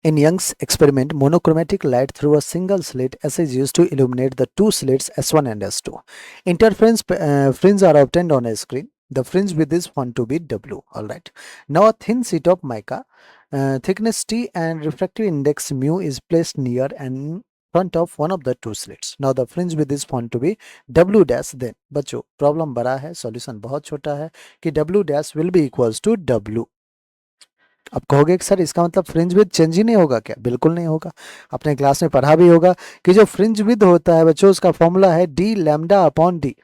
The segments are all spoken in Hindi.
In Young's experiment, monochromatic light through a single slit S is used to illuminate the two slits S1 and S2. Interference fringe are obtained on a screen. The fringe width is found to be W. Alright. Now a thin sheet of mica, thickness T and refractive index mu is placed near and front of one of the two slits. Now the fringe width is found to be W dash. Then बच्चों प्रॉब्लम बड़ा है, सॉल्यूशन बहुत छोटा है कि W dash will be equals to W. अब कहोगे कि सर इसका मतलब फ्रिंज विद चेंज ही नहीं होगा क्या? बिल्कुल नहीं होगा। अपने क्लास में पढ़ा भी होगा कि जो फ्रिंज विद होता है बच्चों उसका फॉर्मूला है डी लैम्डा अपॉन डी।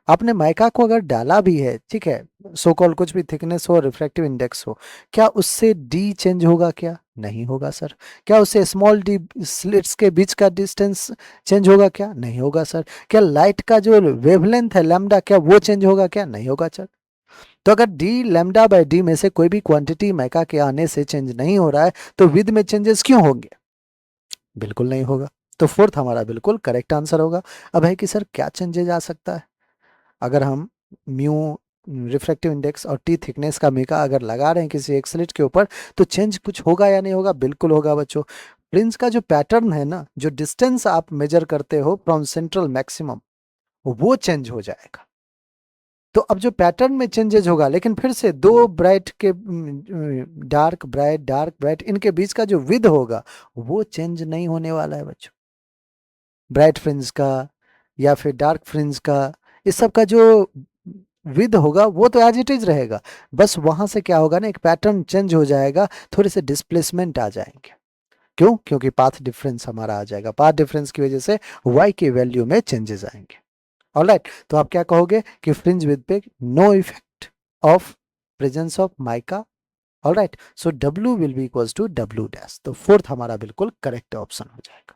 आपने माइका को अगर डाला भी है, ठीक है, सो कॉल कुछ भी थिकनेस हो, रिफ्रैक्टिव इंडेक्स हो, क्या उससे डी चेंज होगा क्या? नहीं होगा सर। क्या उससे स्मॉल डी स्लिट्स के बीच का डिस्टेंस चेंज होगा क्या? नहीं होगा सर। क्या लाइट का जो वेवलेंथ है लैम्डा, क्या वो चेंज होगा क्या? नहीं होगा सर। तो अगर डी लैम्डा बाय डी में से कोई भी क्वांटिटी माइका के आने से चेंज नहीं हो रहा है तो विद में चेंजेस क्यों होंगे? बिल्कुल नहीं होगा। तो फोर्थ हमारा बिल्कुल करेक्ट आंसर होगा। अब है कि सर क्या चेंजेस आ सकता है? अगर हम म्यू रिफ्रैक्टिव इंडेक्स और टी थिकनेस का मिका अगर लगा रहे हैं किसी एक स्लिट के ऊपर तो चेंज कुछ होगा या नहीं होगा? बिल्कुल होगा बच्चों। फ्रिंज का जो पैटर्न है ना, जो डिस्टेंस आप मेजर करते हो फ्रॉम सेंट्रल मैक्सिमम, वो चेंज हो जाएगा। तो अब जो पैटर्न में चेंजेज होगा, लेकिन फिर से दो ब्राइट के डार्क ब्राइट इनके बीच का जो विद होगा वो चेंज नहीं होने वाला है बच्चों। ब्राइट फ्रिंज का या फिर डार्क फ्रिंज का, इस सब का जो विद होगा वो तो एज इट इज रहेगा। बस वहां से क्या होगा ना, एक पैटर्न चेंज हो जाएगा, थोड़े से डिस्प्लेसमेंट आ जाएंगे। क्यों? क्योंकि पाथ डिफरेंस हमारा आ जाएगा। पाथ डिफरेंस की वजह से y के वैल्यू में चेंजेस आएंगे। ऑलराइट, तो आप क्या कहोगे कि फ्रिंज विद पे no effect of presence of mica. Alright, so W will be equals to W dash. तो फोर्थ हमारा बिल्कुल करेक्ट ऑप्शन हो जाएगा।